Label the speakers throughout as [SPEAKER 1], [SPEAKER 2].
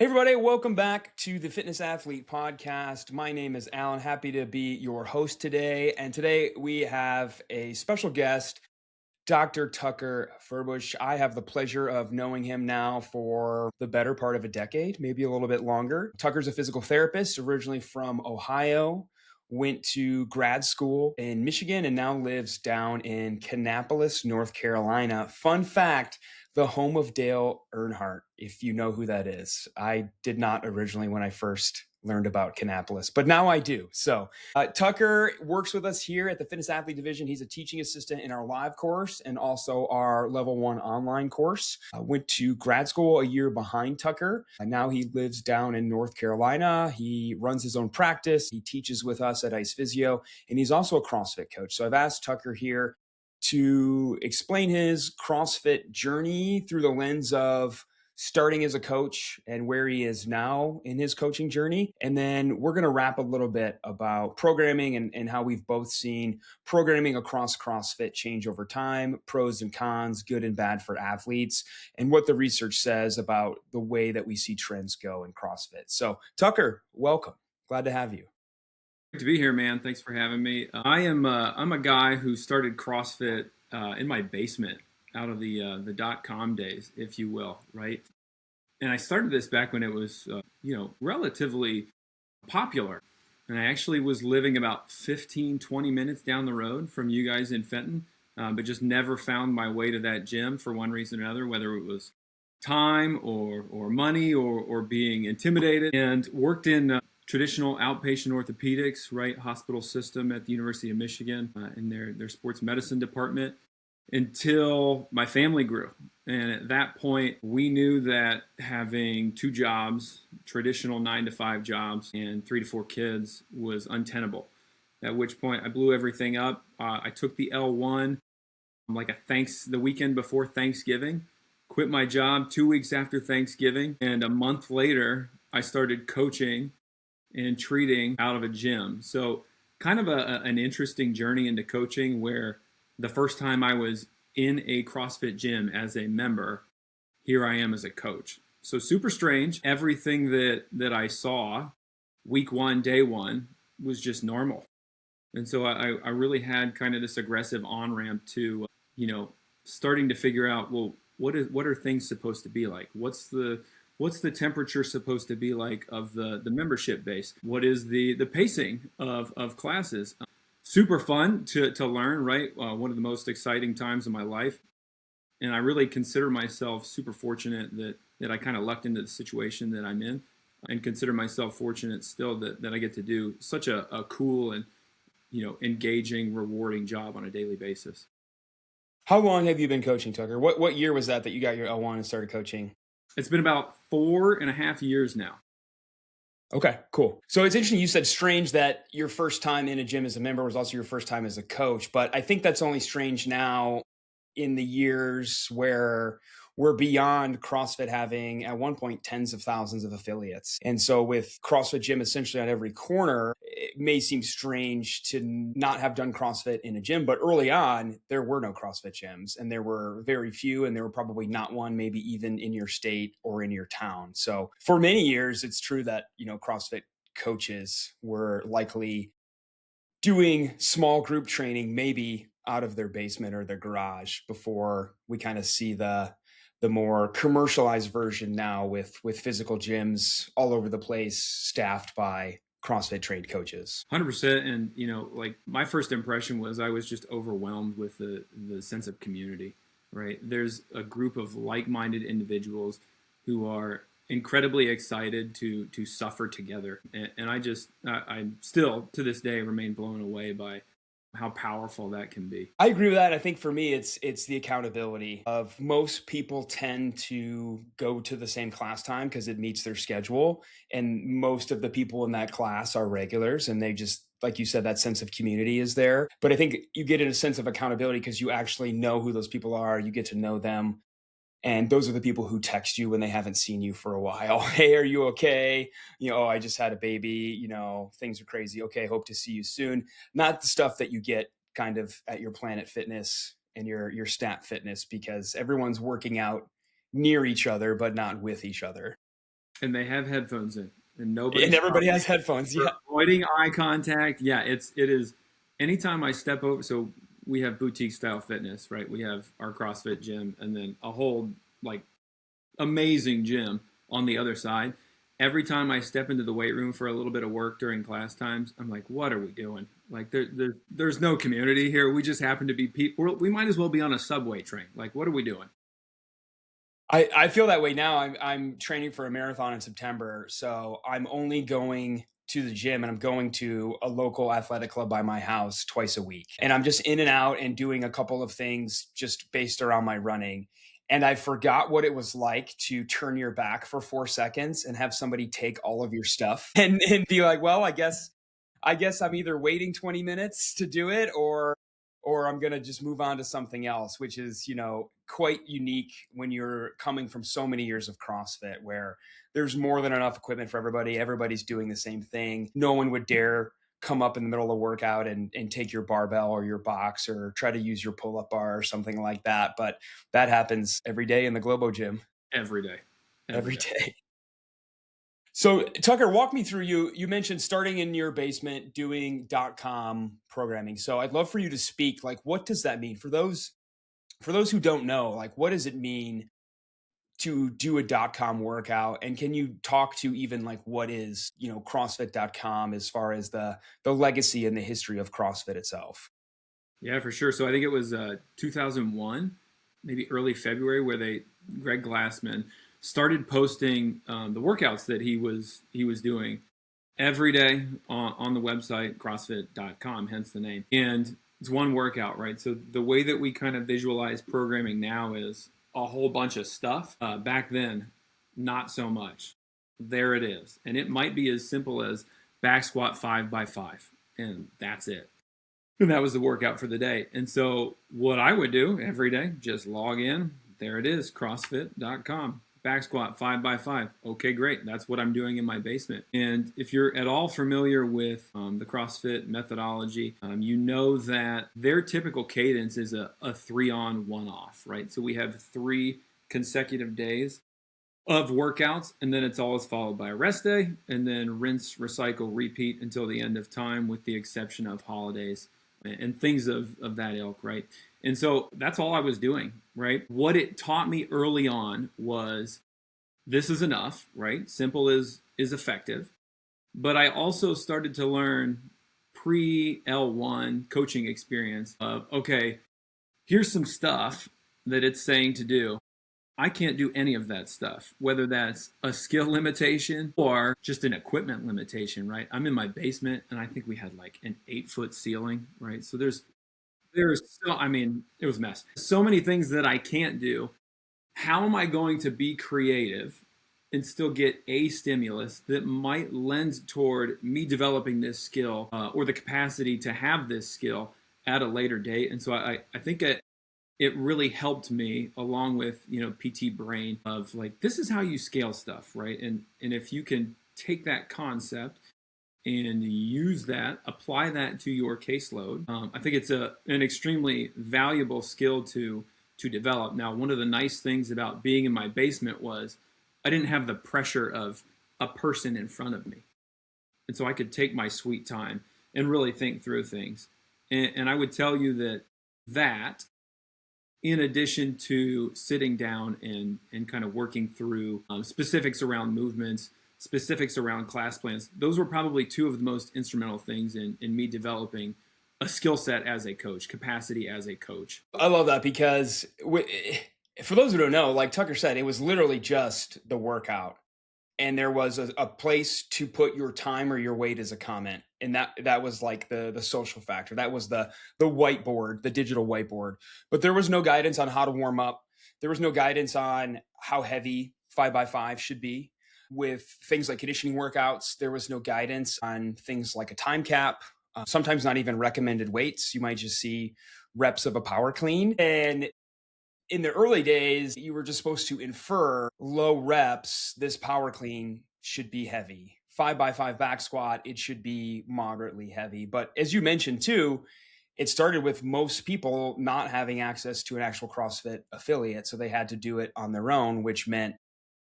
[SPEAKER 1] Hey, everybody, welcome back to the Fitness Athlete Podcast. My name is Alan. Happy to be your host today. And today we have a special guest, Dr. Tucker Furbush. I have the pleasure of knowing him now for the better part of a decade, maybe a little bit longer. Tucker's a physical therapist, originally from Ohio, went to grad school in Michigan, and now lives down in Kannapolis, North Carolina. Fun fact, the home of Dale Earnhardt, if you know who that is. I did not originally when I first learned about Kannapolis, but now I do. So Tucker works with us here at the Fitness Athlete Division. He's a teaching assistant in our live course and also our level 1 online course. Went to grad school a year behind Tucker. Now he lives down in North Carolina. He runs his own practice. He teaches with us at Ice Physio, and he's also a CrossFit coach. So I've asked Tucker here to explain his CrossFit journey through the lens of starting as a coach and where he is now in his coaching journey. And then we're going to wrap a little bit about programming and how we've both seen programming across CrossFit change over time, pros and cons, good and bad for athletes, and what the research says about the way that we see trends go in CrossFit. So Tucker, welcome. Glad to have you.
[SPEAKER 2] Great to be here, man. Thanks for having me. I'm a guy who started CrossFit in my basement out of the .com days, if you will, right? And I started this back when it was, relatively popular. And I actually was living about 15, 20 minutes down the road from you guys in Fenton, but just never found my way to that gym for one reason or another, whether it was time or money or being intimidated, and worked in traditional outpatient orthopedics, right, hospital system at the University of Michigan in their sports medicine department until my family grew. And at that point, we knew that having 2 jobs, traditional 9-to-5 jobs, and 3 to 4 kids was untenable. At which point I blew everything up. I took the L1 the weekend before Thanksgiving, quit my job 2 weeks after Thanksgiving, and a month later, I started coaching and treating out of a gym. So kind of an interesting journey into coaching, where the first time I was in a CrossFit gym as a member, here I am as a coach. So super strange. Everything that I saw week 1, day 1 was just normal. And so I really had kind of this aggressive on-ramp to, starting to figure out, well, what are things supposed to be like? What's the temperature supposed to be like of the membership base? What is the pacing of classes? Super fun to learn, right? One of the most exciting times of my life. And I really consider myself super fortunate that I kind of lucked into the situation that I'm in, and consider myself fortunate still that I get to do such a cool and, engaging, rewarding job on a daily basis.
[SPEAKER 1] How long have you been coaching, Tucker? What year was that you got your L1 and started coaching?
[SPEAKER 2] It's been about 4.5 years now.
[SPEAKER 1] Okay, cool. So it's interesting. You said strange that your first time in a gym as a member was also your first time as a coach, but I think that's only strange now in the years where we're beyond CrossFit having at one point tens of thousands of affiliates. And so with CrossFit gym essentially on every corner, it may seem strange to not have done CrossFit in a gym, but early on there were no CrossFit gyms, and there were very few, and there were probably not one, maybe even in your state or in your town. So for many years, it's true that, CrossFit coaches were likely doing small group training, maybe out of their basement or their garage, before we kind of see the more commercialized version now with physical gyms all over the place, staffed by CrossFit trained coaches.
[SPEAKER 2] 100%. And, my first impression was I was just overwhelmed with the sense of community, right? There's a group of like-minded individuals who are incredibly excited to suffer together. And I still to this day remain blown away by how powerful that can be.
[SPEAKER 1] I agree with that. I think for me, it's the accountability of most people tend to go to the same class time because it meets their schedule. And most of the people in that class are regulars, and they just, like you said, that sense of community is there. But I think you get in a sense of accountability because you actually know who those people are. You get to know them. And those are the people who text you when they haven't seen you for a while. Hey, are you okay? Oh, I just had a baby. Things are crazy. Okay, hope to see you soon. Not the stuff that you get kind of at your Planet Fitness and your Stat Fitness, because everyone's working out near each other, but not with each other.
[SPEAKER 2] and they have headphones in, and
[SPEAKER 1] And
[SPEAKER 2] nobody's
[SPEAKER 1] everybody
[SPEAKER 2] talking.
[SPEAKER 1] has headphones.
[SPEAKER 2] We're
[SPEAKER 1] Yeah.
[SPEAKER 2] avoiding eye contact. Yeah, it is. Anytime I step over, so we have boutique style fitness, right? We have our CrossFit gym, and then a whole like amazing gym on the other side. Every time I step into the weight room for a little bit of work during class times, I'm like, what are we doing? Like, there's no community here. We just happen to be people. We might as well be on a subway train. Like, what are we doing?
[SPEAKER 1] I feel that way now. I'm training for a marathon in September, so I'm only going to the gym and I'm going to a local athletic club by my house twice a week. And I'm just in and out and doing a couple of things just based around my running. And I forgot what it was like to turn your back for 4 seconds and have somebody take all of your stuff and be like, well, I guess I'm either waiting 20 minutes to do it or I'm going to just move on to something else, which is, quite unique when you're coming from so many years of CrossFit where there's more than enough equipment for everybody. Everybody's doing the same thing. No one would dare come up in the middle of the workout and take your barbell or your box or try to use your pull-up bar or something like that. But that happens every day in the Globo gym,
[SPEAKER 2] Every day, every
[SPEAKER 1] every
[SPEAKER 2] day.
[SPEAKER 1] day. So Tucker, walk me through you mentioned starting in your basement doing .com programming. So I'd love for you to speak, like, what does that mean for those who don't know, like, what does it mean to do a .com workout? And can you talk to even like what is, CrossFit.com as far as the legacy and the history of CrossFit itself?
[SPEAKER 2] Yeah, for sure. So I think it was 2001, maybe early February, where Greg Glassman started posting the workouts that he was doing every day on the website CrossFit.com, hence the name. And it's one workout, right? So the way that we kind of visualize programming now is a whole bunch of stuff. Back then, not so much. There it is, and it might be as simple as back squat 5x5, and that's it. And that was the workout for the day. And so what I would do every day, just log in. There it is, CrossFit.com. Back squat 5x5. Okay, great. That's what I'm doing in my basement. And if you're at all familiar with the CrossFit methodology, you know that their typical cadence is a 3-on, 1-off, right? So we have 3 consecutive days of workouts, and then it's always followed by a rest day, and then rinse, recycle, repeat until the end of time, with the exception of holidays and things of that ilk, right? And so that's all I was doing, right? What it taught me early on was this is enough, right? Simple is effective. But I also started to learn pre L1 coaching experience of, okay, here's some stuff that it's saying to do. I can't do any of that stuff, whether that's a skill limitation or just an equipment limitation, right? I'm in my basement and I think we had like an 8-foot ceiling, right? So it was a mess. So many things that I can't do. How am I going to be creative and still get a stimulus that might lend toward me developing this skill or the capacity to have this skill at a later date? And so I think it really helped me, along with PT brain, of like, this is how you scale stuff, right? And if you can take that concept and use that, apply that to your caseload, I think it's an extremely valuable skill to develop. Now, one of the nice things about being in my basement was I didn't have the pressure of a person in front of me, and so I could take my sweet time and really think through things. And I would tell you that in addition to sitting down and kind of working through specifics around movements, specifics around class plans, those were probably 2 of the most instrumental things in me developing a skill set as a coach, capacity as a coach.
[SPEAKER 1] I love that because for those who don't know, like Tucker said, it was literally just the workout. And there was a place to put your time or your weight as a comment. And that was like the social factor. That was the whiteboard, the digital whiteboard. But there was no guidance on how to warm up. There was no guidance on how heavy 5x5 should be. With things like conditioning workouts, there was no guidance on things like a time cap, sometimes not even recommended weights. You might just see reps of a power clean. And in the early days, you were just supposed to infer low reps. This power clean should be heavy. 5x5 back squat, it should be moderately heavy. But as you mentioned too, it started with most people not having access to an actual CrossFit affiliate. So they had to do it on their own, which meant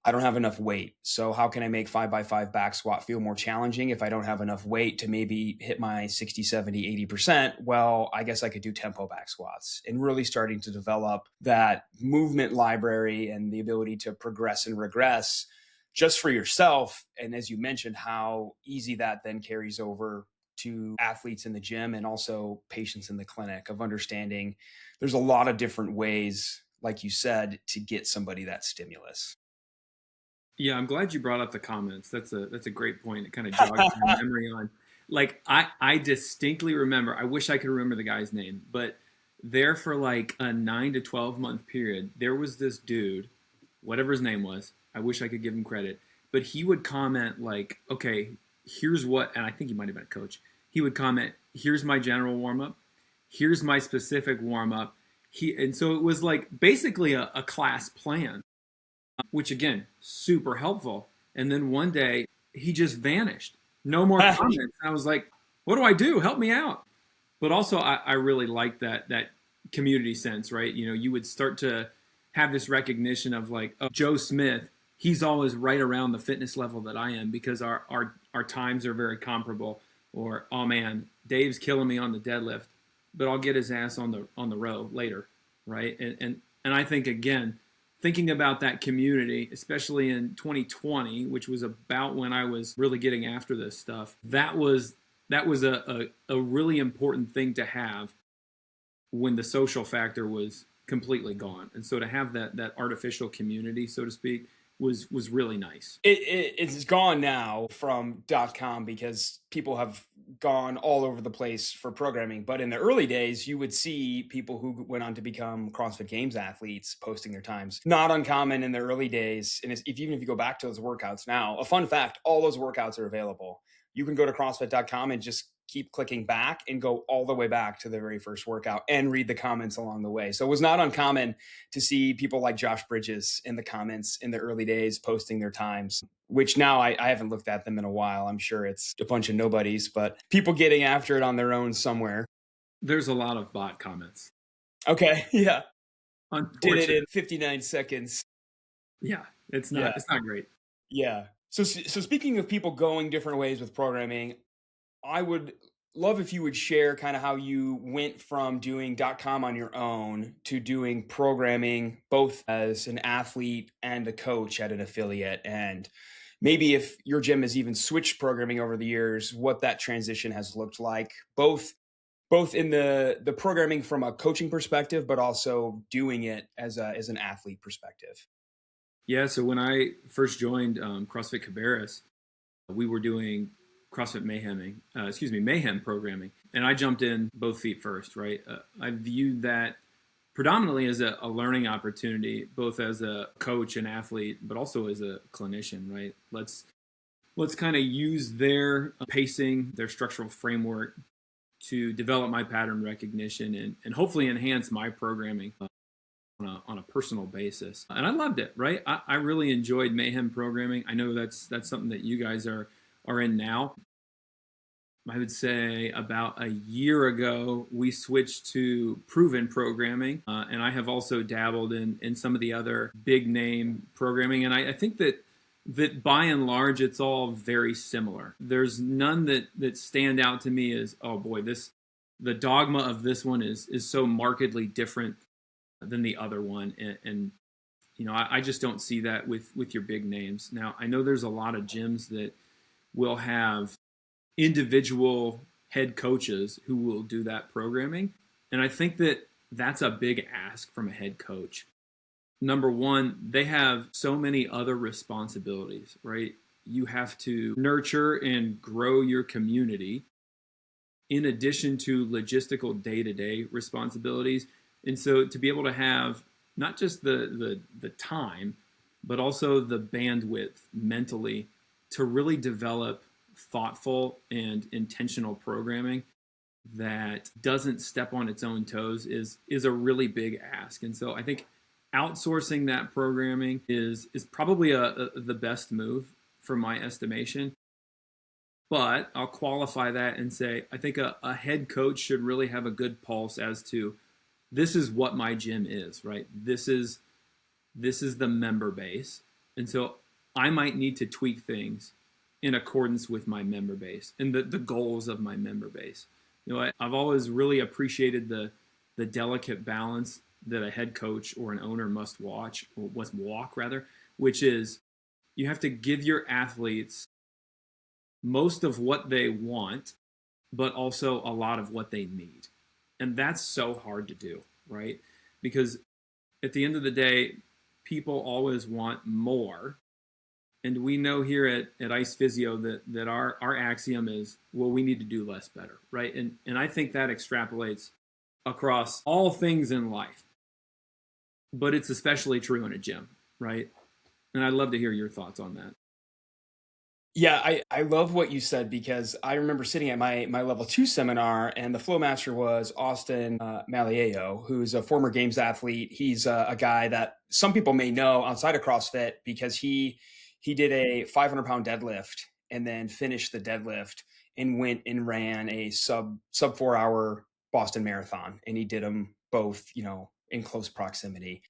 [SPEAKER 1] I don't have enough weight. So how can I make 5x5 back squat feel more challenging if I don't have enough weight to maybe hit my 60, 70, 80%? Well, I guess I could do tempo back squats, and really starting to develop that movement library and the ability to progress and regress just for yourself. And as you mentioned, how easy that then carries over to athletes in the gym and also patients in the clinic, of understanding there's a lot of different ways, like you said, to get somebody that stimulus.
[SPEAKER 2] Yeah, I'm glad you brought up the comments. That's a great point. It kind of jogs my memory on. Like I distinctly remember. I wish I could remember the guy's name, but there for like a 9 to 12 month period, there was this dude, whatever his name was. I wish I could give him credit, but he would comment like, "Okay, here's what," and I think he might have been a coach. He would comment, "Here's my general warm up. Here's my specific warm up." And so it was like basically a class plan, which again, super helpful. And then one day he just vanished. No more comments. And I was like, what do I do? Help me out. But also I really like that community sense, right? You know, you would start to have this recognition of like, oh, Joe Smith, he's always right around the fitness level that I am because our times are very comparable. Or, oh man, Dave's killing me on the deadlift, but I'll get his ass on the row later, right? And I think again, thinking about that community, especially in 2020, which was about when I was really getting after this stuff, that was a really important thing to have when the social factor was completely gone. And so to have that artificial community, so to speak, was really nice.
[SPEAKER 1] It's gone now from .com because people have gone all over the place for programming. But in the early days, you would see people who went on to become CrossFit Games athletes posting their times. Not uncommon in the early days. And even if you go back to those workouts now, a fun fact, all those workouts are available. You can go to CrossFit.com and just keep clicking back and go all the way back to the very first workout and read the comments along the way. So it was not uncommon to see people like Josh Bridges in the comments in the early days posting their times, which now I haven't looked at them in a while. I'm sure it's a bunch of nobodies, but people getting after it on their own somewhere.
[SPEAKER 2] There's a lot of bot comments.
[SPEAKER 1] Okay. Yeah. Did it in 59 seconds.
[SPEAKER 2] Yeah. It's not great.
[SPEAKER 1] Yeah. So speaking of people going different ways with programming, I would love if you would share kind of how you went from doing .com on your own to doing programming, both as an athlete and a coach at an affiliate. And maybe if your gym has even switched programming over the years, what that transition has looked like, both in the programming from a coaching perspective, but also doing it as an athlete perspective.
[SPEAKER 2] Yeah. So when I first joined CrossFit Carrabus, we were doing CrossFit Mayhem programming. And I jumped in both feet first, right? I viewed that predominantly as a learning opportunity, both as a coach and athlete, but also as a clinician, right? Let's kind of use their pacing, their structural framework to develop my pattern recognition and hopefully enhance my programming on a personal basis. And I loved it, right? I really enjoyed Mayhem programming. I know that's something that you guys are in now. I would say about a year ago, we switched to proven programming. And I have also dabbled in some of the other big name programming. And I think that by and large, it's all very similar. There's none that stand out to me as, oh boy, the dogma of this one is so markedly different than the other one. And you know, I just don't see that with your big names. Now, I know there's a lot of gyms that will have individual head coaches who will do that programming. And I think that that's a big ask from a head coach. Number one, they have so many other responsibilities, right? You have to nurture and grow your community in addition to logistical day-to-day responsibilities. And so to be able to have not just the time, but also the bandwidth mentally to really develop thoughtful and intentional programming that doesn't step on its own toes is a really big ask. And so I think outsourcing that programming is probably the best move from my estimation. But I'll qualify that and say I think a head coach should really have a good pulse as to this is what my gym is, right? This is the member base. And so I might need to tweak things in accordance with my member base and the goals of my member base. I've always really appreciated the delicate balance that a head coach or an owner must walk rather, which is you have to give your athletes most of what they want, but also a lot of what they need. And that's so hard to do, right? Because at the end of the day, people always want more. And we know here at Ice Physio that our axiom is, well, we need to do less better, right? And I think that extrapolates across all things in life. But it's especially true in a gym, right? And I'd love to hear your thoughts on that.
[SPEAKER 1] Yeah, I love what you said because I remember sitting at my level 2 seminar, and the flow master was Austin Malieo, who's a former games athlete. He's a guy that some people may know outside of CrossFit because he did a 500-pound deadlift and then finished the deadlift and went and ran a sub 4 hour Boston Marathon, and he did them both, in close proximity.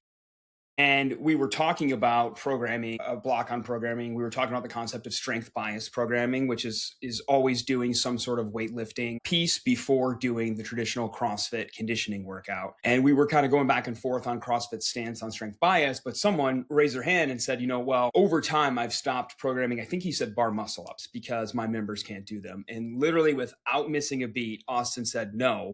[SPEAKER 1] And we were talking about programming, a block on programming. We were talking about the concept of strength bias programming, which is always doing some sort of weightlifting piece before doing the traditional CrossFit conditioning workout. And we were kind of going back and forth on CrossFit's stance on strength bias, but someone raised their hand and said, well, over time, I've stopped programming, I think he said bar muscle ups, because my members can't do them. And literally without missing a beat, Austin said, no,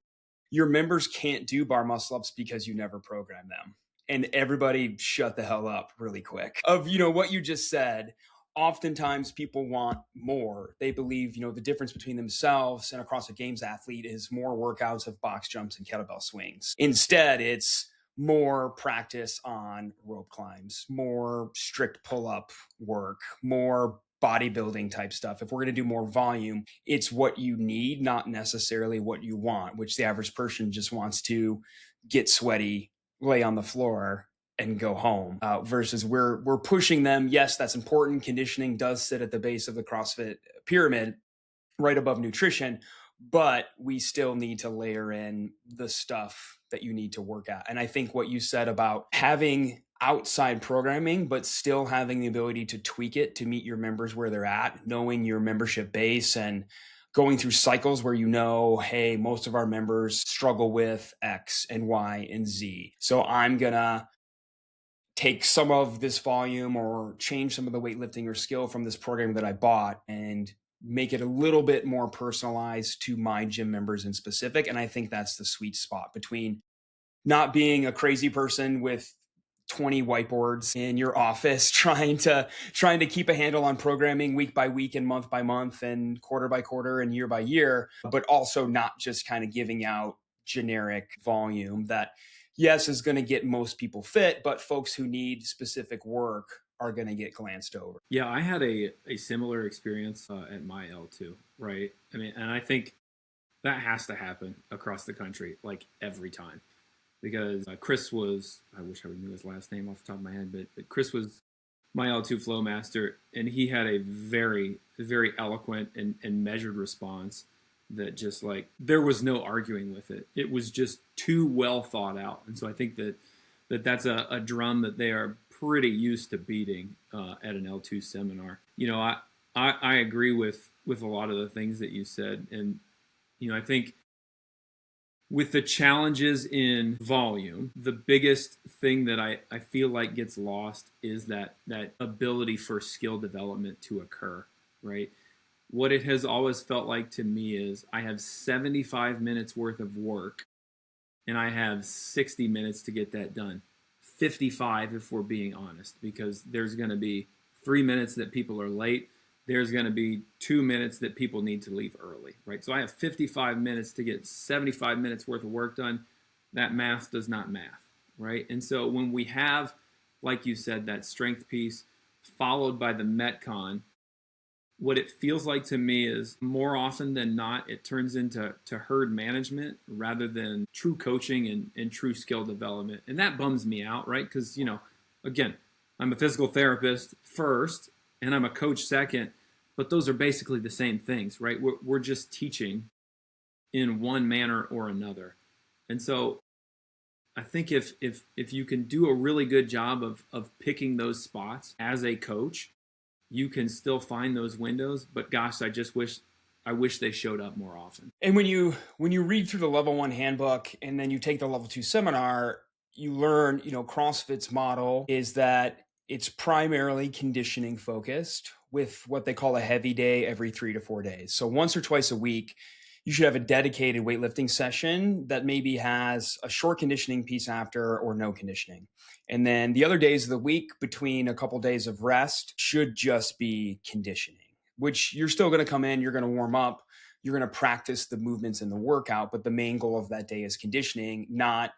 [SPEAKER 1] your members can't do bar muscle ups because you never program them. And everybody shut the hell up really quick. Of what you just said, oftentimes people want more. They believe the difference between themselves and a CrossFit Games athlete is more workouts of box jumps and kettlebell swings. Instead, it's more practice on rope climbs, more strict pull-up work, more bodybuilding type stuff. If we're going to do more volume, it's what you need, not necessarily what you want, which the average person just wants to get sweaty, lay on the floor, and go home. Versus we're pushing them. Yes, that's important. Conditioning does sit at the base of the CrossFit pyramid, right above nutrition, but we still need to layer in the stuff that you need to work at. And I think what you said about having outside programming, but still having the ability to tweak it to meet your members where they're at, knowing your membership base and going through cycles where hey, most of our members struggle with X and Y and Z. So I'm going to take some of this volume or change some of the weightlifting or skill from this program that I bought and make it a little bit more personalized to my gym members in specific. And I think that's the sweet spot between not being a crazy person with 20 whiteboards in your office trying to keep a handle on programming week by week and month by month and quarter by quarter and year by year, but also not just kind of giving out generic volume that, yes, is going to get most people fit, but folks who need specific work are going to get glanced over.
[SPEAKER 2] Yeah, I had a similar experience at my L2, right? I mean, and I think that has to happen across the country, like every time. Because Chris was, I wish I knew his last name off the top of my head, but Chris was my L2 flow master, and he had a very, very eloquent and measured response that just there was no arguing with it. It was just too well thought out. And so I think that's a drum that they are pretty used to beating at an L2 seminar. I agree with a lot of the things that you said. And, I think with the challenges in volume, the biggest thing that I feel like gets lost is that ability for skill development to occur, right? What it has always felt like to me is I have 75 minutes worth of work and I have 60 minutes to get that done. 55 if we're being honest, because there's going to be 3 minutes that people are late. There's going to be 2 minutes that people need to leave early, right? So I have 55 minutes to get 75 minutes worth of work done. That math does not math, right? And so when we have, like you said, that strength piece followed by the Metcon, what it feels like to me is more often than not, it turns into herd management rather than true coaching and true skill development. And that bums me out, right? Because, again, I'm a physical therapist first and I'm a coach second, but those are basically the same things, right? We're just teaching in one manner or another. And so I think if you can do a really good job of picking those spots as a coach, you can still find those windows. But gosh, I wish they showed up more often.
[SPEAKER 1] And when you read through the level 1 handbook and then you take the level 2 seminar, you learn, CrossFit's model is that it's primarily conditioning focused with what they call a heavy day every 3 to 4 days. So once or twice a week, you should have a dedicated weightlifting session that maybe has a short conditioning piece after or no conditioning. And then the other days of the week between a couple days of rest should just be conditioning, which you're still going to come in, you're going to warm up, you're going to practice the movements in the workout, but the main goal of that day is conditioning, not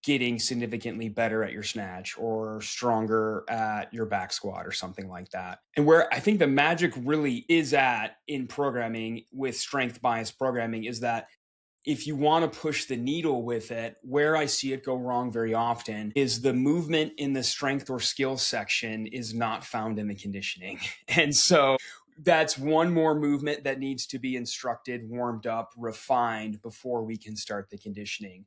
[SPEAKER 1] getting significantly better at your snatch or stronger at your back squat or something like that. And where I think the magic really is at in programming with strength bias programming is that if you want to push the needle with it, where I see it go wrong very often is the movement in the strength or skill section is not found in the conditioning. And so that's one more movement that needs to be instructed, warmed up, refined before we can start the conditioning.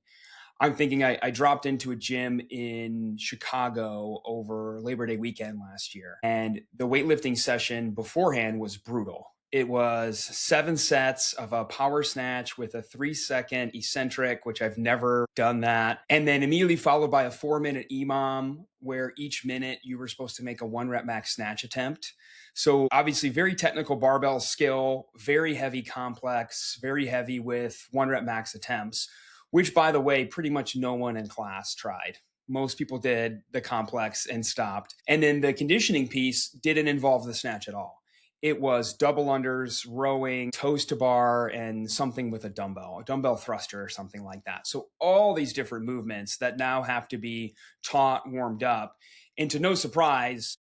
[SPEAKER 1] I'm thinking I dropped into a gym in Chicago over Labor Day weekend last year, and the weightlifting session beforehand was brutal. It was 7 sets of a power snatch with a 3-second eccentric, which I've never done that. And then immediately followed by a 4-minute EMOM, where each minute you were supposed to make a 1-rep max snatch attempt. So obviously very technical barbell skill, very heavy complex, very heavy with 1-rep max attempts, which, by the way, pretty much no one in class tried. Most people did the complex and stopped. And then the conditioning piece didn't involve the snatch at all. It was double unders, rowing, toes to bar, and something with a dumbbell thruster or something like that. So all these different movements that now have to be taught, warmed up. And to no surprise,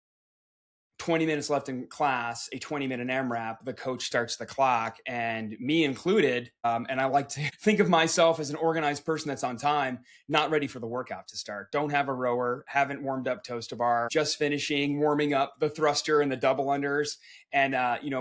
[SPEAKER 1] 20 minutes left in class, a 20-minute AMRAP, the coach starts the clock, and me included, and I like to think of myself as an organized person that's on time, not ready for the workout to start. Don't have a rower, haven't warmed up toes to bar, just finishing, warming up the thruster and the double unders, and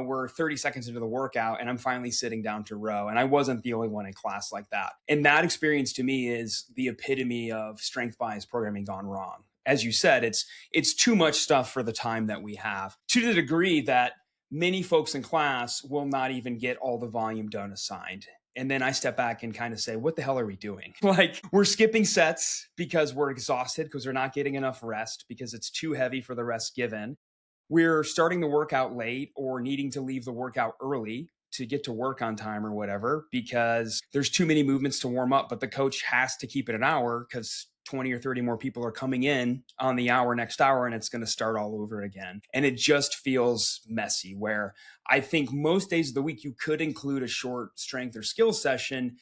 [SPEAKER 1] we're 30 seconds into the workout, and I'm finally sitting down to row, and I wasn't the only one in class like that. And that experience to me is the epitome of strength bias programming gone wrong. As you said, it's too much stuff for the time that we have, to the degree that many folks in class will not even get all the volume done assigned. And then I step back and kind of say, what the hell are we doing? Like, we're skipping sets because we're exhausted, because we're not getting enough rest, because it's too heavy for the rest given. We're starting the workout late or needing to leave the workout early to get to work on time or whatever, because there's too many movements to warm up, but the coach has to keep it an hour because 20 or 30 more people are coming in on the next hour, and it's going to start all over again. And it just feels messy, where I think most days of the week you could include a short strength or skill session,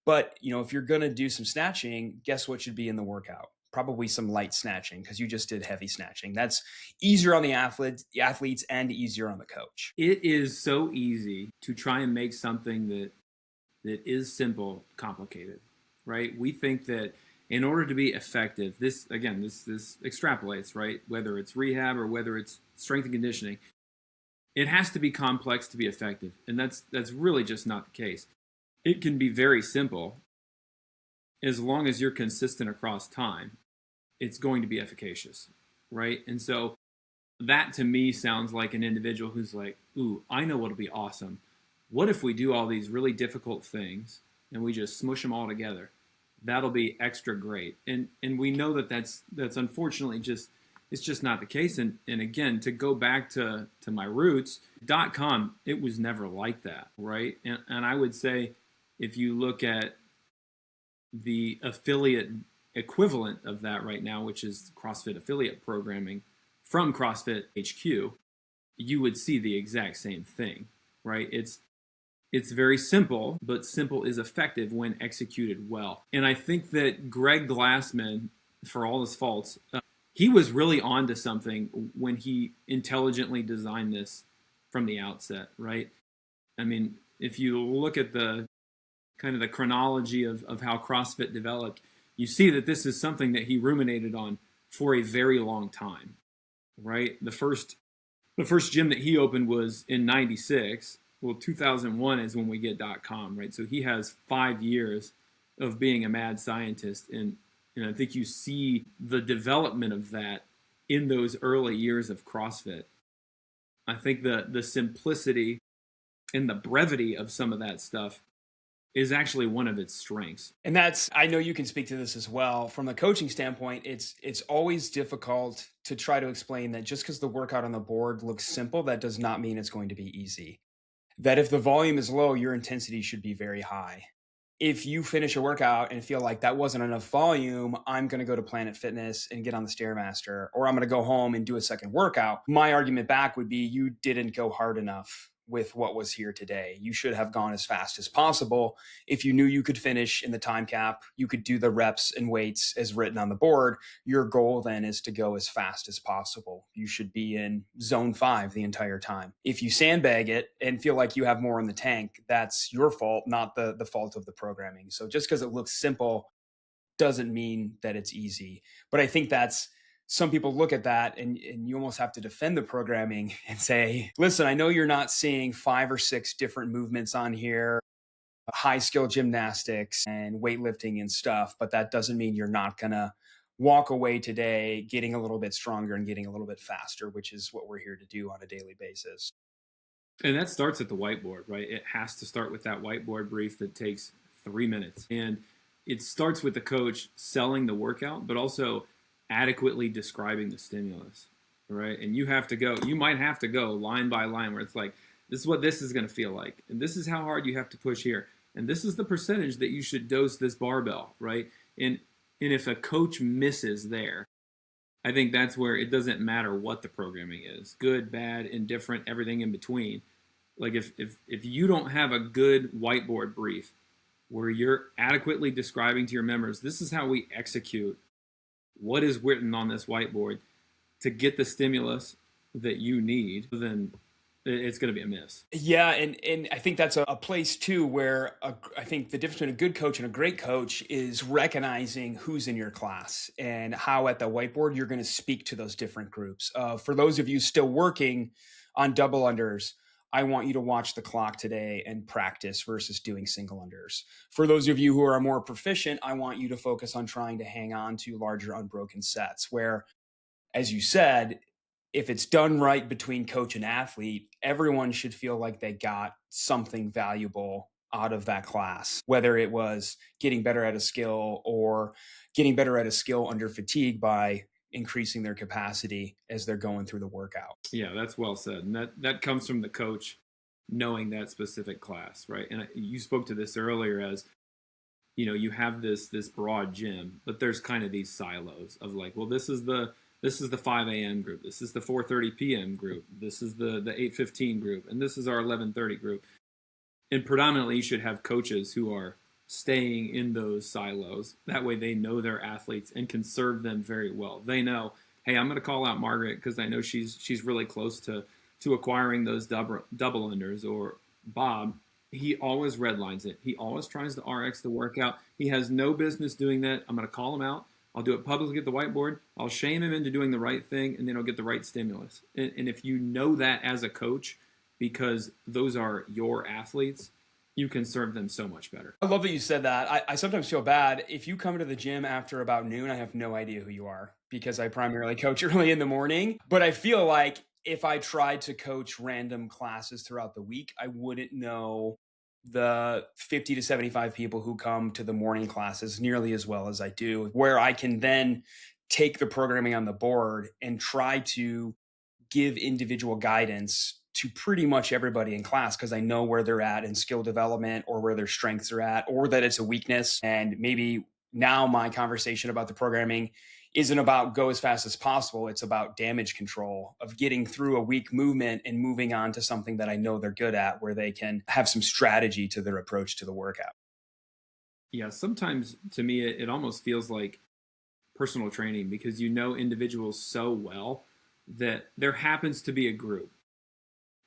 [SPEAKER 1] but if you're going to do some snatching, guess what should be in the workout? Probably some light snatching, because you just did heavy snatching. That's easier on the athletes and easier on the coach.
[SPEAKER 2] It is so easy to try and make something that is simple complicated, right? We think that in order to be effective, this extrapolates, right? Whether it's rehab or whether it's strength and conditioning, it has to be complex to be effective. And that's really just not the case. It can be very simple. As long as you're consistent across time, it's going to be efficacious, right? And so that to me sounds like an individual who's like, ooh, I know what'll be awesome. What if we do all these really difficult things and we just smush them all together? That'll be extra great. And we know that's unfortunately it's just not the case. And again, to go back to my roots, .com, it was never like that, right? And I would say if you look at the affiliate equivalent of that right now, which is CrossFit affiliate programming from CrossFit HQ, you would see the exact same thing, right? It's very simple, but simple is effective when executed well. And I think that Greg Glassman, for all his faults, he was really onto something when he intelligently designed this from the outset, right? I mean, if you look at the kind of the chronology of how CrossFit developed, you see that this is something that he ruminated on for a very long time, right? The first gym that he opened was in '96. Well, 2001 is when we get .com, right? So he has 5 years of being a mad scientist, and And I think you see the development of that in those early years of CrossFit. I think the simplicity and the brevity of some of that stuff is actually one of its strengths.
[SPEAKER 1] And that's, I know you can speak to this as well. From a coaching standpoint, it's always difficult to try to explain that just because the workout on the board looks simple, that does not mean it's going to be easy. That if the volume is low, your intensity should be very high. If you finish a workout and feel like that wasn't enough volume, I'm going to go to Planet Fitness and get on the Stairmaster, or I'm going to go home and do a second workout. My argument back would be you didn't go hard enough with what was here today. You should have gone as fast as possible. If you knew you could finish in the time cap, you could do the reps and weights as written on the board. Your goal then is to go as fast as possible. You should be in zone 5 the entire time. If you sandbag it and feel like you have more in the tank, that's your fault, not the fault of the programming. So just because it looks simple doesn't mean that it's easy. But I think that's, some people look at that and you almost have to defend the programming and say, listen, I know you're not seeing 5 or 6 different movements on here, high skill gymnastics and weightlifting and stuff, but that doesn't mean you're not going to walk away today getting a little bit stronger and getting a little bit faster, which is what we're here to do on a daily basis.
[SPEAKER 2] And that starts at the whiteboard, right? It has to start with that whiteboard brief that takes 3 minutes. And it starts with the coach selling the workout, but also adequately describing the stimulus, right? And you might have to go line by line where it's like, this is what this is going to feel like. And this is how hard you have to push here. And this is the percentage that you should dose this barbell, right? And if a coach misses there, I think that's where it doesn't matter what the programming is, good, bad, indifferent, everything in between. Like if you don't have a good whiteboard brief where you're adequately describing to your members, this is how we execute what is written on this whiteboard to get the stimulus that you need, then it's going to be a miss.
[SPEAKER 1] Yeah, and I think that's a place too where I think the difference between a good coach and a great coach is recognizing who's in your class and how at the whiteboard you're going to speak to those different groups. For those of you still working on double unders, I want you to watch the clock today and practice versus doing single unders. For those of you who are more proficient, I want you to focus on trying to hang on to larger unbroken sets where, as you said, if it's done right between coach and athlete, everyone should feel like they got something valuable out of that class, whether it was getting better at a skill or getting better at a skill under fatigue by increasing their capacity as they're going through the workout.
[SPEAKER 2] Yeah, that's well said. And that comes from the coach knowing that specific class, right? And you spoke to this earlier as, you have this broad gym, but there's kind of these silos of like, well, this is the 5 a.m. group. This is the 4:30 p.m. group. This is the 8:15 group. And this is our 11:30 group. And predominantly you should have coaches who are staying in those silos. That way they know their athletes and can serve them very well. They know, hey, I'm going to call out Margaret because I know she's really close to acquiring those double unders. Or Bob, he always redlines it. He always tries to RX the workout. He has no business doing that. I'm going to call him out. I'll do it publicly at the whiteboard. I'll shame him into doing the right thing, and then he'll get the right stimulus. And if you know that as a coach, because those are your athletes, you can serve them so much better.
[SPEAKER 1] I love that you said that. I sometimes feel bad. If you come to the gym after about noon, I have no idea who you are because I primarily coach early in the morning. But I feel like if I tried to coach random classes throughout the week, I wouldn't know the 50 to 75 people who come to the morning classes nearly as well as I do, where I can then take the programming on the board and try to give individual guidance to pretty much everybody in class because I know where they're at in skill development or where their strengths are at or that it's a weakness. And maybe now my conversation about the programming isn't about go as fast as possible. It's about damage control of getting through a weak movement and moving on to something that I know they're good at where they can have some strategy to their approach to the workout.
[SPEAKER 2] Yeah, sometimes to me, it almost feels like personal training because you know individuals so well that there happens to be a group.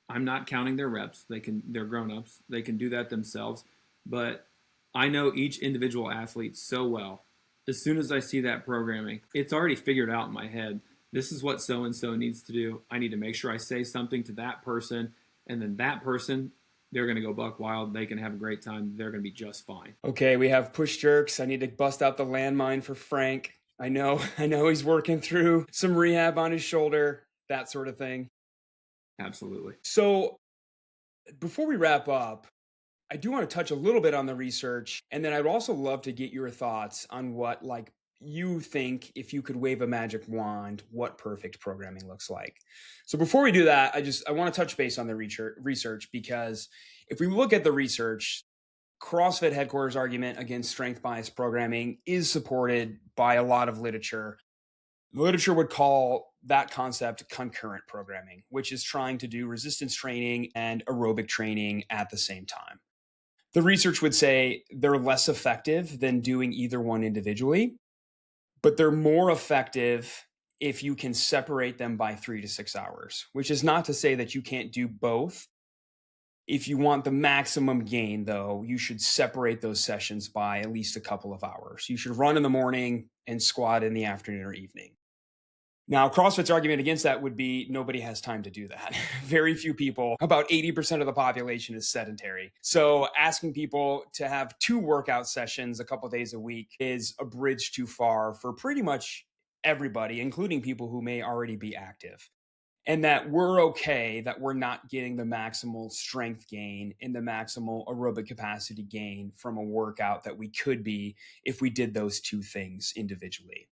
[SPEAKER 2] I'm not counting their reps. They're grown-ups. They can do that themselves. But I know each individual athlete so well. As soon as I see that programming, it's already figured out in my head. This is what so-and-so needs to do. I need to make sure I say something to that person. And then that person they're going to go buck wild. They can have a great time. They're going to be just fine.
[SPEAKER 1] Okay, we have push jerks. I need to bust out the landmine for Frank. I know he's working through some rehab on his shoulder, that sort of thing.
[SPEAKER 2] Absolutely.
[SPEAKER 1] So before we wrap up, I do want to touch a little bit on the research, and then I'd also love to get your thoughts on what you think, if you could wave a magic wand, what perfect programming looks like. So before we do that, I want to touch base on the research, because if we look at the research, CrossFit headquarters argument against strength bias programming is supported by a lot of literature. The literature would call that concept concurrent programming, which is trying to do resistance training and aerobic training at the same time. The research would say they're less effective than doing either one individually, but they're more effective if you can separate them by 3 to 6 hours, which is not to say that you can't do both. If you want the maximum gain, though, you should separate those sessions by at least a couple of hours. You should run in the morning and squat in the afternoon or evening. Now, CrossFit's argument against that would be nobody has time to do that. Very few people, about 80% of the population is sedentary. So asking people to have 2 workout sessions a couple of days a week is a bridge too far for pretty much everybody, including people who may already be active. And that we're okay that we're not getting the maximal strength gain and the maximal aerobic capacity gain from a workout that we could be if we did those 2 things individually.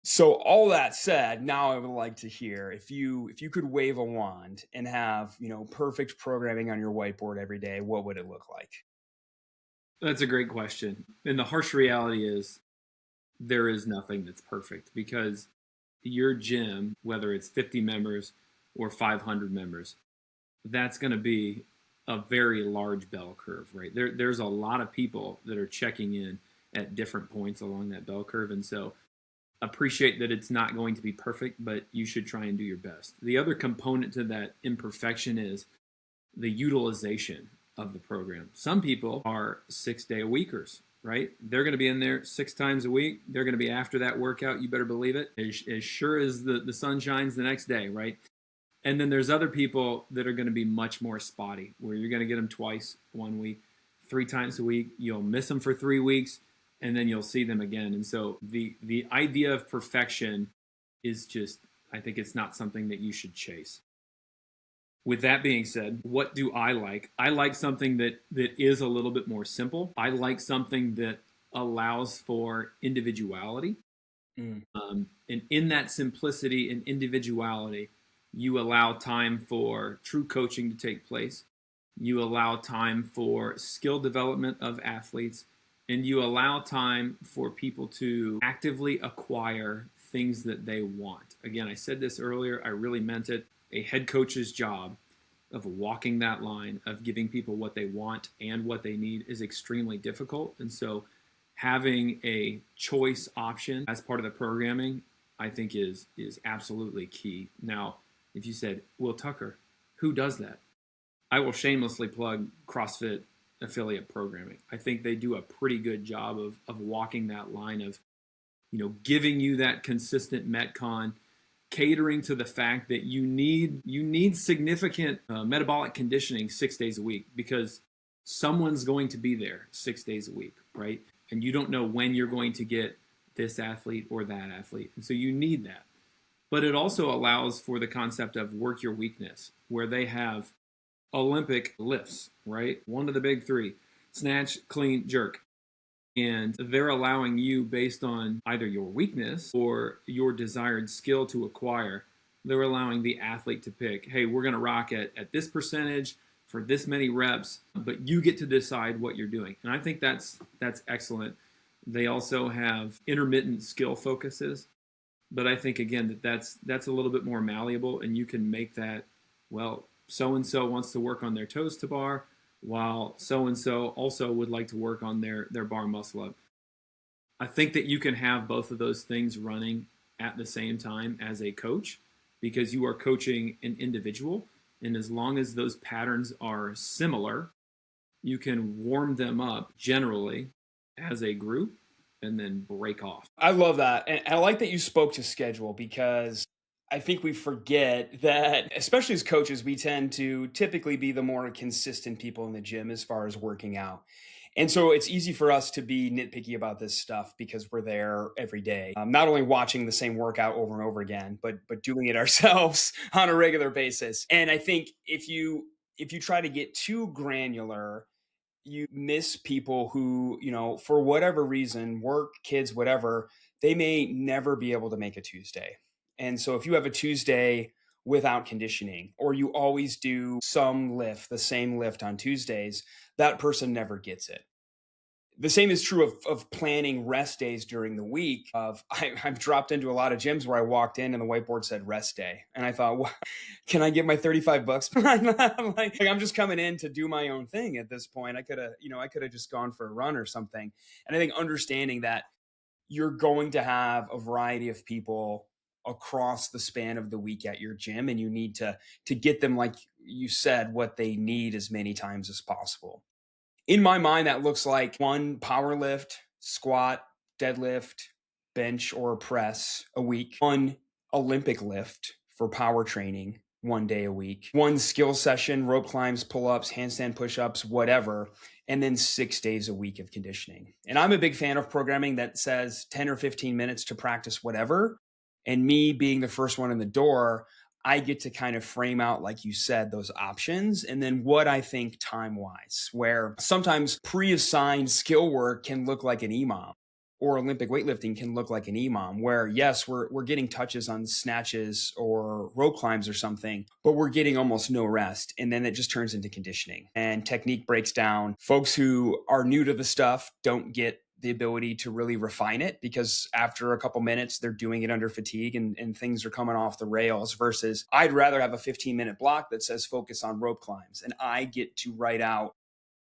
[SPEAKER 1] So all that said, now I would like to hear, if you could wave a wand and have, perfect programming on your whiteboard every day, what would it look like?
[SPEAKER 2] That's a great question. And the harsh reality is there is nothing that's perfect, because your gym, whether it's 50 members or 500 members, that's going to be a very large bell curve, right? There's a lot of people that are checking in at different points along that bell curve. And so appreciate that it's not going to be perfect, but you should try and do your best. The other component to that imperfection is the utilization of the program. Some people are 6-day-a-weekers, right? They're going to be in there 6 times a week. They're going to be after that workout. You better believe it. As sure as the sun shines the next day, right? And then there's other people that are going to be much more spotty, where you're going to get them twice one week, 3 times a week. You'll miss them for 3 weeks, and then you'll see them again. And so the idea of perfection is just, I think it's not something that you should chase. With that being said, what do I like? I like something that is a little bit more simple. I like something that allows for individuality. And in that simplicity and individuality, you allow time for true coaching to take place. You allow time for skill development of athletes. And you allow time for people to actively acquire things that they want. Again, I said this earlier, I really meant it. A head coach's job of walking that line, of giving people what they want and what they need, is extremely difficult. And so having a choice option as part of the programming, I think is absolutely key. Now, if you said, well, Tucker, who does that? I will shamelessly plug CrossFit affiliate programming. I think they do a pretty good job of walking that line of, giving you that consistent Metcon, catering to the fact that you need significant metabolic conditioning 6 days a week, because someone's going to be there 6 days a week, right? And you don't know when you're going to get this athlete or that athlete. And so you need that. But it also allows for the concept of work your weakness, where they have Olympic lifts, right? One of the big 3, snatch, clean, jerk. And they're allowing you, based on either your weakness or your desired skill to acquire, they're allowing the athlete to pick, hey, we're going to rock at this percentage for this many reps, but you get to decide what you're doing. And I think that's excellent. They also have intermittent skill focuses, but I think, again, that's a little bit more malleable, and you can make that, well, so-and-so wants to work on their toes to bar, while so-and-so also would like to work on their bar muscle up. I think that you can have both of those things running at the same time as a coach, because you are coaching an individual. And as long as those patterns are similar, you can warm them up generally as a group and then break off.
[SPEAKER 1] I love that. And I like that you spoke to schedule, because I think we forget that, especially as coaches, we tend to typically be the more consistent people in the gym as far as working out. And so it's easy for us to be nitpicky about this stuff because we're there every day, not only watching the same workout over and over again, but doing it ourselves on a regular basis. And I think if you try to get too granular, you miss people who, for whatever reason, work, kids, whatever, they may never be able to make a Tuesday. And so if you have a Tuesday without conditioning, or you always do some lift, the same lift on Tuesdays, that person never gets it. The same is true of planning rest days during the week. I've dropped into a lot of gyms where I walked in and the whiteboard said rest day, and I thought, well, can I get my $35? I'm just coming in to do my own thing at this point. I could have just gone for a run or something. And I think understanding that you're going to have a variety of people across the span of the week at your gym, and you need to get them, like you said, what they need as many times as possible. In my mind, that looks like one power lift, squat, deadlift, bench, or press a week, one Olympic lift for power training 1 day a week, one skill session, rope climbs, pull ups, handstand push ups, whatever, and then 6 days a week of conditioning. And I'm a big fan of programming that says 10 or 15 minutes to practice whatever. And me being the first one in the door, I get to kind of frame out, like you said, those options and then what I think time wise, where sometimes pre-assigned skill work can look like an EMOM, or Olympic weightlifting can look like an EMOM, where yes, we're getting touches on snatches or rope climbs or something, but we're getting almost no rest. And then it just turns into conditioning and technique breaks down. Folks who are new to the stuff don't get the ability to really refine it because after a couple minutes, they're doing it under fatigue and things are coming off the rails, versus I'd rather have a 15-minute block that says focus on rope climbs. And I get to write out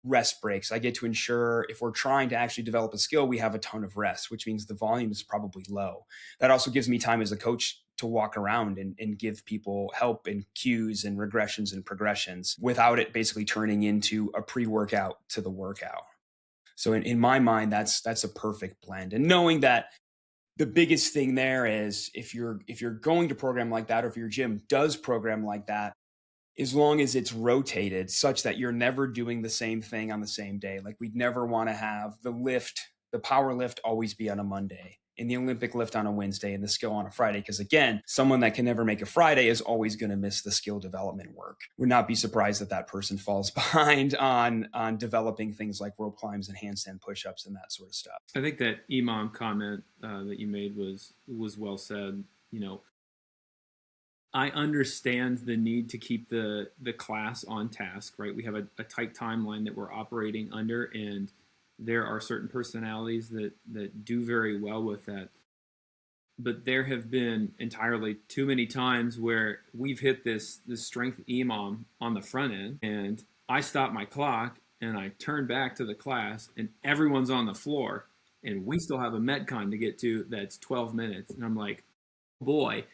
[SPEAKER 1] rest breaks. I get to ensure if we're trying to actually develop a skill, we have a ton of rest, which means the volume is probably low. That also gives me time as a coach to walk around and give people help and cues and regressions and progressions without it basically turning into a pre-workout to the workout. So in my mind, that's a perfect blend. And knowing that the biggest thing there is if you're going to program like that, or if your gym does program like that, as long as it's rotated such that you're never doing the same thing on the same day. Like we'd never want to have the power lift always be on a Monday, and the Olympic lift on a Wednesday, and the skill on a Friday. Because again, someone that can never make a Friday is always going to miss the skill development work. Would not be surprised that that person falls behind on developing things like rope climbs and handstand push-ups and that sort of stuff.
[SPEAKER 2] I think that EMOM comment that you made was well said. I understand the need to keep the class on task, right? We have a tight timeline that we're operating under, and there are certain personalities that do very well with that. But there have been entirely too many times where we've hit this strength EMOM on the front end, and I stop my clock and I turn back to the class, and everyone's on the floor, and we still have a Metcon to get to that's 12 minutes. And I'm like, boy,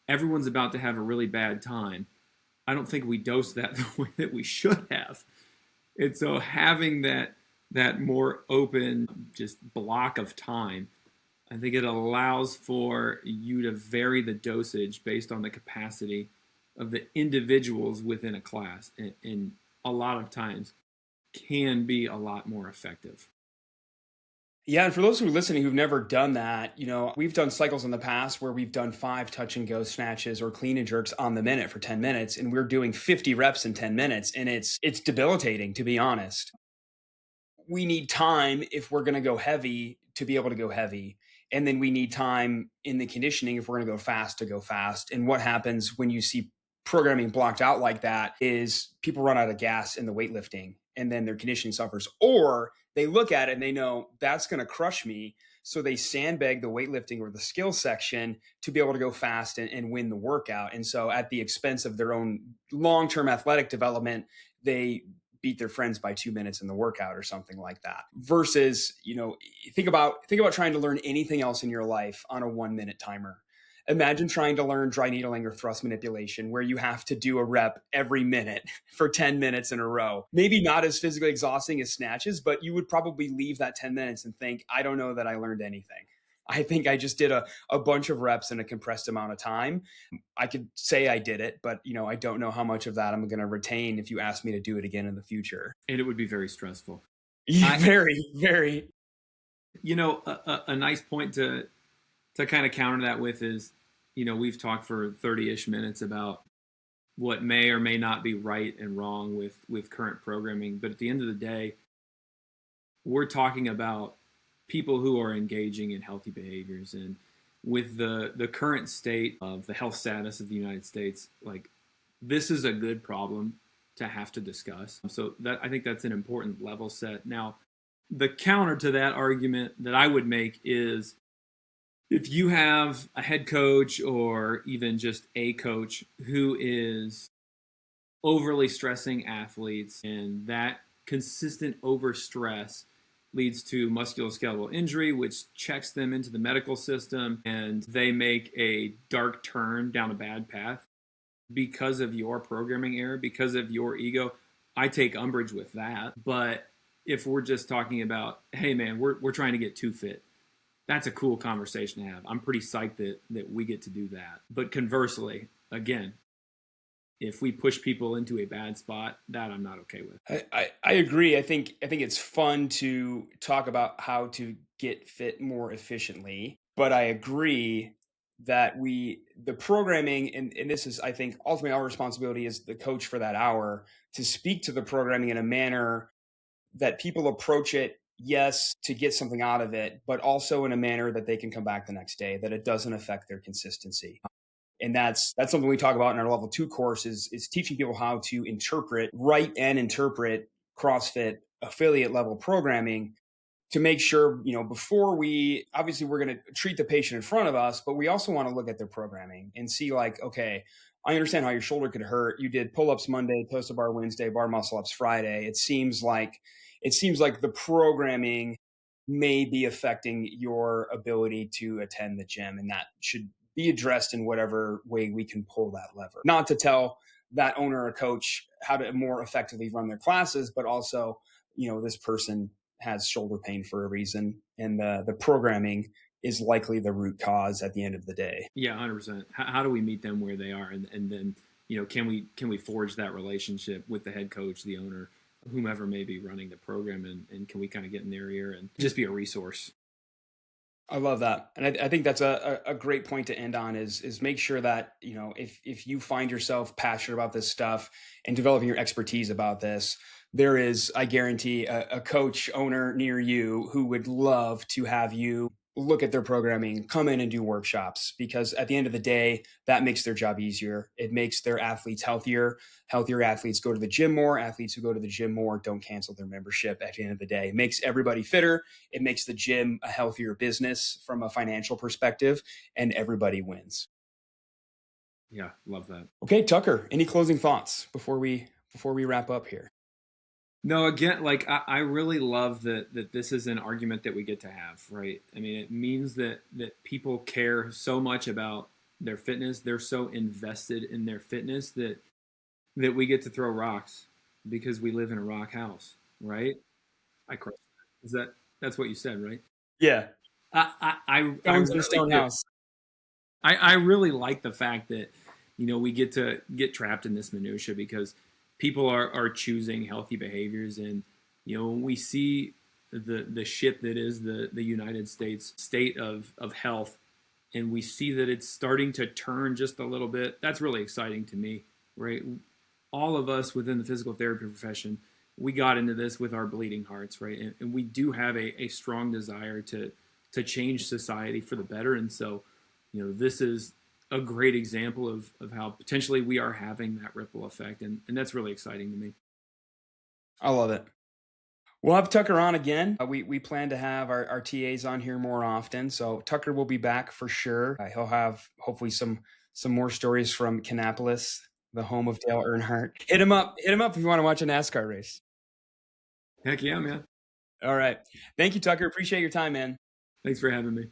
[SPEAKER 2] everyone's about to have a really bad time. I don't think we dosed that the way that we should have. And so having that more open just block of time, I think it allows for you to vary the dosage based on the capacity of the individuals within a class, and a lot of times can be a lot more effective.
[SPEAKER 1] Yeah, and for those who are listening who've never done that, we've done cycles in the past where we've done 5 touch and go snatches or clean and jerks on the minute for 10 minutes, and we're doing 50 reps in 10 minutes, and it's debilitating, to be honest. We need time if we're going to go heavy to be able to go heavy. And then we need time in the conditioning if we're going to go fast to go fast. And what happens when you see programming blocked out like that is people run out of gas in the weightlifting, and then their conditioning suffers. Or they look at it and they know that's going to crush me. So they sandbag the weightlifting or the skill section to be able to go fast and win the workout. And so at the expense of their own long-term athletic development, they beat their friends by 2 minutes in the workout or something like that. Versus, think about trying to learn anything else in your life on a 1-minute timer. Imagine trying to learn dry needling or thrust manipulation, where you have to do a rep every minute for 10 minutes in a row. Maybe not as physically exhausting as snatches, but you would probably leave that 10 minutes and think, I don't know that I learned anything. I think I just did a bunch of reps in a compressed amount of time. I could say I did it, but I don't know how much of that I'm going to retain if you ask me to do it again in the future.
[SPEAKER 2] And it would be very stressful.
[SPEAKER 1] Very, very.
[SPEAKER 2] A nice point to kind of counter that with is, we've talked for 30-ish minutes about what may or may not be right and wrong with current programming. But at the end of the day, we're talking about people who are engaging in healthy behaviors. And with the current state of the health status of the United States, like, this is a good problem to have to discuss. So I think that's an important level set. Now, the counter to that argument that I would make is, if you have a head coach or even just a coach who is overly stressing athletes, and that consistent overstress leads to musculoskeletal injury, which checks them into the medical system, and they make a dark turn down a bad path because of your programming error, because of your ego, I take umbrage with that. But if we're just talking about, hey man, we're trying to get too fit, that's a cool conversation to have. I'm pretty psyched that we get to do that. But conversely, again, if we push people into a bad spot, that I'm not okay with.
[SPEAKER 1] I agree. I think it's fun to talk about how to get fit more efficiently, but I agree that the programming, and this is, I think, ultimately our responsibility as the coach for that hour, to speak to the programming in a manner that people approach it, yes, to get something out of it, but also in a manner that they can come back the next day, that it doesn't affect their consistency. And that's something we talk about in our level 2 course, is teaching people how to write and interpret CrossFit affiliate level programming, to make sure, before we're going to treat the patient in front of us, but we also want to look at their programming and see, like, okay, I understand how your shoulder could hurt. You did pull-ups Monday, toes to bar Wednesday, bar muscle ups Friday. It seems like the programming may be affecting your ability to attend the gym, and that should be addressed in whatever way we can pull that lever. Not to tell that owner or coach how to more effectively run their classes, but also, this person has shoulder pain for a reason, and the programming is likely the root cause at the end of the day.
[SPEAKER 2] Yeah, 100%. How do we meet them where they are, and then can we forge that relationship with the head coach, the owner, whomever may be running the program, and can we kind of get in their ear and just be a resource?
[SPEAKER 1] I love that. And I think that's a great point to end on, is make sure that, if you find yourself passionate about this stuff and developing your expertise about this, there is, I guarantee, a coach owner near you who would love to have you look at their programming, come in and do workshops, because at the end of the day, that makes their job easier. It makes their athletes healthier. Healthier athletes go to the gym more. Athletes who go to the gym more don't cancel their membership at the end of the day. It makes everybody fitter. It makes the gym a healthier business from a financial perspective, and everybody wins.
[SPEAKER 2] Yeah, love that.
[SPEAKER 1] Okay, Tucker, any closing thoughts before we wrap up here?
[SPEAKER 2] No, again, like, I really love that this is an argument that we get to have, right? I mean, it means that people care so much about their fitness. They're so invested in their fitness that we get to throw rocks because we live in a rock house, right? That's what you said, right?
[SPEAKER 1] Yeah.
[SPEAKER 2] I
[SPEAKER 1] Stones in a stone house.
[SPEAKER 2] I really like the fact that, we get to get trapped in this minutia, because people are choosing healthy behaviors. And, when we see the ship that is the United States state of health, and we see that it's starting to turn just a little bit, that's really exciting to me, right? All of us within the physical therapy profession, we got into this with our bleeding hearts, right? And we do have a strong desire to change society for the better. And so, this is a great example of how potentially we are having that ripple effect. And that's really exciting to me.
[SPEAKER 1] I love it. We'll have Tucker on again. We plan to have our TAs on here more often. So Tucker will be back for sure. He'll have hopefully some more stories from Kannapolis, the home of Dale Earnhardt. Hit him up if you want to watch a NASCAR race.
[SPEAKER 2] Heck yeah, man.
[SPEAKER 1] All right. Thank you, Tucker. Appreciate your time, man.
[SPEAKER 2] Thanks for having me.